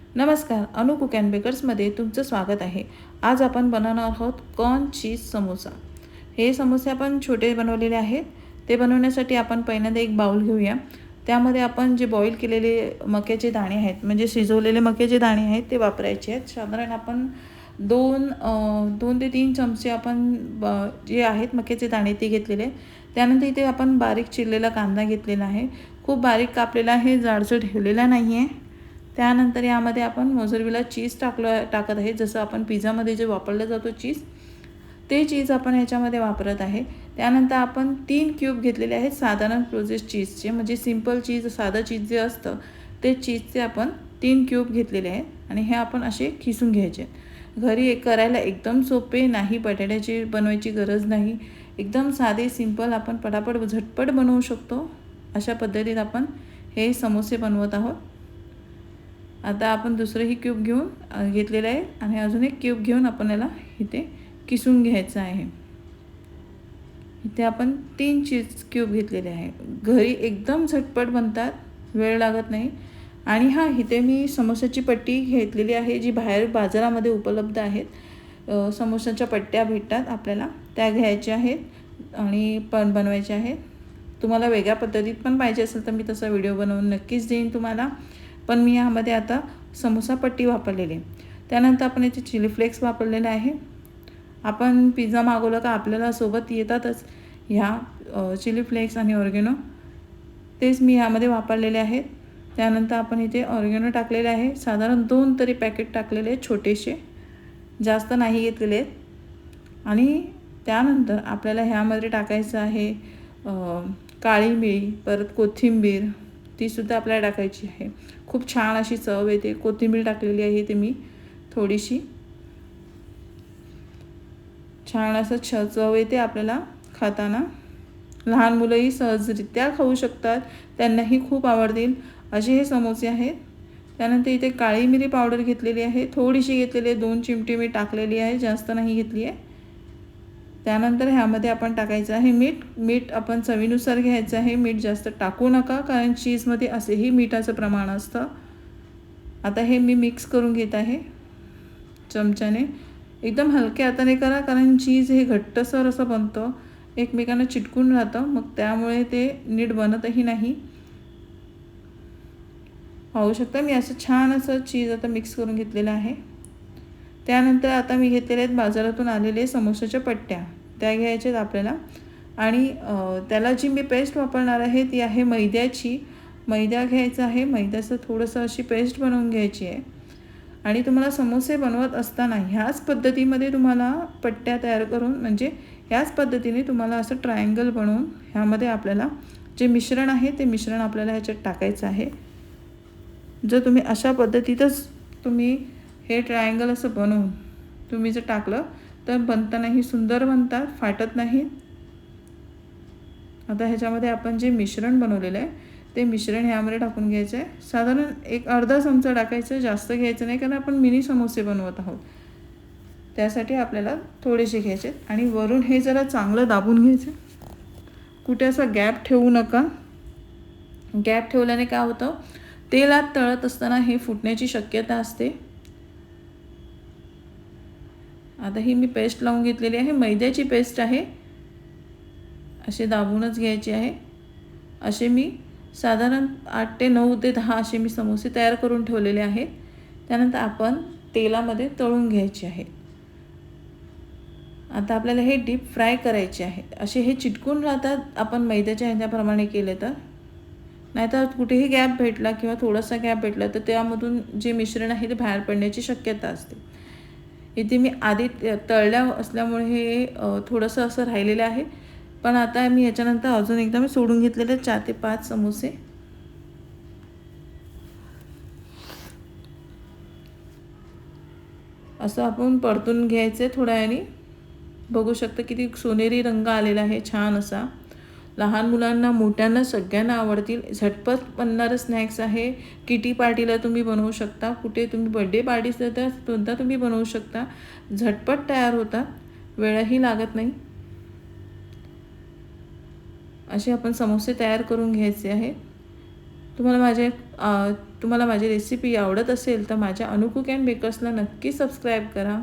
नमस्कार, अनु cook and बेकर्समध्ये तुमचं स्वागत आहे. आज आपण बनवणार आहोत कॉर्न चीज समोसा. हे समोसे आपण छोटे बनवलेले आहेत. ते बनवण्यासाठी आपण पहिल्यांदा एक बाउल घेऊया. त्यामध्ये आपण जे बॉईल केलेले मक्याचे दाणे आहेत, म्हणजे शिजवलेले मक्याचे दाणे आहेत, ते वापरायचे आहेत. साधारण आपण 2 ते 3 चमचे आपण जे आहेत मक्याचे दाणे ते घेतलेले. त्यानंतर इथे आपण बारीक चिरलेला कांदा घेतलेला आहे. खूप बारीक कापलेला आहे, जाडसर ठेवलेला नाही आहे. त्यानंतर यामध्ये आपण मोझरेला चीज टाकत आहे. जसं आपण पिझ्झामध्ये जे वापरलं जातो चीज, ते चीज आपण ह्याच्यामध्ये वापरत आहे. त्यानंतर आपण 3 क्यूब घेतलेले आहेत साधारण प्रोसेस चीजचे, म्हणजे सिंपल चीज, साधं चीज जे असतं ते चीजचे आपण 3 क्यूब घेतलेले आहेत आणि हे आपण असे खिसून घ्यायचे. घरी करायला एकदम सोपे, नाही बटाट्याची बनवायची गरज नाही, एकदम साधे सिंपल आपण पटापट झटपट बनवू शकतो. अशा पद्धतीत आपण हे समोसे बनवत आहोत. आता आपण दुसरंही क्यूब घेतलेलं आहे आणि अजून एक क्यूब घेऊन आपण याला इथे किसून घ्यायचं आहे. इथे आपण 3 चीज क्यूब घेतलेले आहे. घरी एकदम झटपट बनतात, वेळ लागत नाही. आणि इथे मी समोसाची पट्टी घेतलेली आहे, जी बाहेर बाजारामध्ये उपलब्ध आहेत. समोसाच्या पट्ट्या भेटतात आपल्याला, त्या घ्यायच्या आहेत आणि बनवायच्या आहेत. तुम्हाला वेगळ्या पद्धतीत पण पाहिजे असेल तर मी तसा व्हिडिओ बनवून नक्कीच देईन तुम्हाला. पण मी यामध्ये आता समोसा पट्टी वापरलेली आहे. त्यानंतर आपण याचे चिली फ्लेक्स वापरलेले आहे. आपण पिझ्झा मागवलं का आपल्याला सोबत येतातच ह्या चिली फ्लेक्स आणि ऑर्गेनो, तेच मी यामध्ये वापरलेले आहेत. त्यानंतर आपण इथे ऑर्गेनो टाकलेले आहे. साधारण 2 तरी पॅकेट टाकलेले आहेत, छोटेसे, जास्त नाही घेतलेले आहेत. आणि त्यानंतर आपल्याला ह्यामध्ये टाकायचं आहे काळी मिरी, परत कोथिंबीर, तीसुद्धा आपल्याला टाकायची आहे. खूप छान अशी चव येते. कोथिंबीर टाकलेली आहे ते मी थोडीशी, छान असं चव येते आपल्याला खाताना. लहान मुलंही सहजरित्या खाऊ शकतात, त्यांनाही खूप आवडतील असे हे समोसे आहेत. त्यानंतर इथे काळी मिरी पावडर घेतलेली आहे, थोडीशी घेतलेली आहे, 2 चिमटे मी टाकलेली आहे, जास्त नाही घेतली आहे. त्यानंतर ह्यामध्ये आपण टाकायचं आहे मीठ आपण चवीनुसार घ्यायचं आहे. मीठ जास्त टाकू नका, कारण चीजमध्ये असेही मिठाचं प्रमाण असतं. आता हे मी मिक्स करून घेत आहे चमच्याने. एकदम हलक्या हाताने करा, कारण चीज हे घट्टसर असं बनतं, एकमेकांना चिटकून राहतं, मग त्यामुळे ते नीट बनतही नाही. पाहू शकता मी असं छान असं चीज आता मिक्स करून घेतलेलं आहे. त्यानंतर आता मी घेतलेले आहेत बाजारातून आलेले समोसाच्या पट्ट्या, त्या घ्यायच्यात आपल्याला. आणि त्याला जी मी पेस्ट वापरणार आहे ती आहे मैद्याची. मैदा घ्यायचा आहे, मैद्याचं थोडंसं अशी पेस्ट बनवून घ्यायची आहे. आणि तुम्हाला समोसे बनवत असताना ह्याच पद्धतीमध्ये तुम्हाला पट्ट्या तयार करून, म्हणजे ह्याच पद्धतीने तुम्हाला असं ट्रायंगल बनवून ह्यामध्ये आपल्याला जे मिश्रण आहे ते मिश्रण आपल्याला ह्याच्यात टाकायचं आहे. जर तुम्ही अशा पद्धतीतच तुम्ही हे ट्रायंगल असं बनवून तुम्ही जर टाकलं तर बनतानाही सुंदर बनतात, फाटत नाही. आता ह्याच्यामध्ये आपण जे मिश्रण बनवलेलं आहे ते मिश्रण ह्यामध्ये टाकून घ्यायचं आहे. साधारण एक अर्धा चमचा टाकायचं, जास्त घ्यायचं नाही, कारण आपण मिनी समोसे बनवत आहोत. त्यासाठी आपल्याला थोडेसे घ्यायचे आणि वरून हे जरा चांगलं दाबून घ्यायचं. कुठे असा गॅप ठेवू नका. गॅप ठेवल्याने काय होतं, तेलात तळत असताना हे फुटण्याची शक्यता असते. आता ही मी पेस्ट लावून घेतलेली आहे, मैद्याची पेस्ट आहे. असे दाबूनच घ्यायचे आहे. असे मी साधारण 8 ते 9 ते 10 असे मी समोसे तयार करून ठेवलेले आहेत. त्यानंतर आपण तेलामध्ये तळून घ्यायचे आहेत. आता आपल्याला हे डीप फ्राय करायचे आहेत. असे हे चिटकून राहतात आपण मैद्याच्या ह्याच्याप्रमाणे केले तर. नाहीतर कुठेही गॅप भेटला किंवा थोडासा गॅप भेटला तर त्यामधून जे मिश्रण आहे ते बाहेर पडण्याची शक्यता असते. इथे मी आधी तळल्या असल्यामुळे हे थोडंसं असं राहिलेलं आहे. पण आता मी याच्यानंतर अजून एकदा मी सोडून घेतलेले 4 ते 5 समोसे. असं आपण परतून घ्यायचे थोड्या वेळाने. बघू शकता किती सोनेरी रंग आलेला आहे, छान असा. लहान मुलांना, मोठ्यांना, सगळ्यांना आवडतील. झटपट बनणारं स्नॅक्स आहे. किटी पार्टीला तुम्ही बनवू शकता, कुठे तुम्ही बड्डे पार्टीज देता सुद्धा तुम्ही बनवू शकता. झटपट तयार होतात, वेळही लागत नाही. असे आपण समोसे तयार करून घ्यायचे आहेत. तुम्हाला माझी रेसिपी आवडत असेल तर माझ्या अनु कुक अँड बेकर्सला नक्की सबस्क्राईब करा.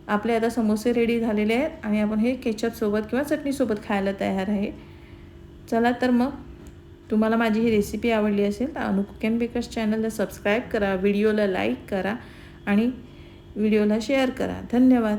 आपले आता समोसे रेडी झालेले आहेत आणि आपण हे केचपसोबत किंवा चटणीसोबत खायला तयार आहे. चला तर मग तुम्हाला माझी ही रेसिपी आवडली असेल तर अनु कुक अँड बेकर्स चॅनलला सबस्क्राईब करा, व्हिडिओला लाईक करा आणि व्हिडिओला शेअर करा. धन्यवाद.